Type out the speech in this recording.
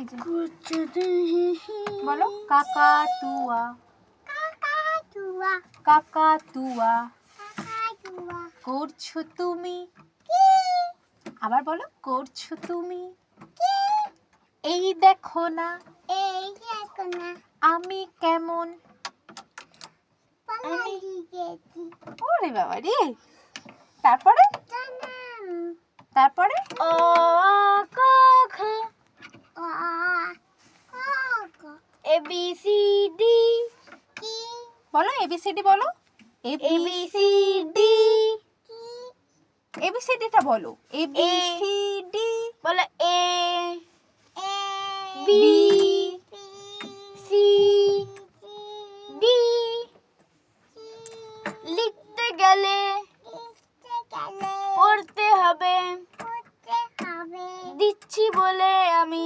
এই যে বলো কাকাতুয়া। কাকাতুয়া কাকাতুয়া কাকাতুয়া করছো তুমি। আবার বলো করছো তুমি। এই দেখো না এই দেখো না আমি কেমন। পালালি গেছি ওরে বাবা রে। তারপরে জানাম তারপরে অ আ ক খ ক ক এ বি সি ডি। কি বলো এবিসিডি বলো। এবিসিডি কি এবিসিডিটা বলো। এবিসিডি বলো এ এ বি সি ডি। লিখতে গেলে লিখতে গেলে পড়তে হবে। পড়তে হবে দিচ্ছি বলে আমি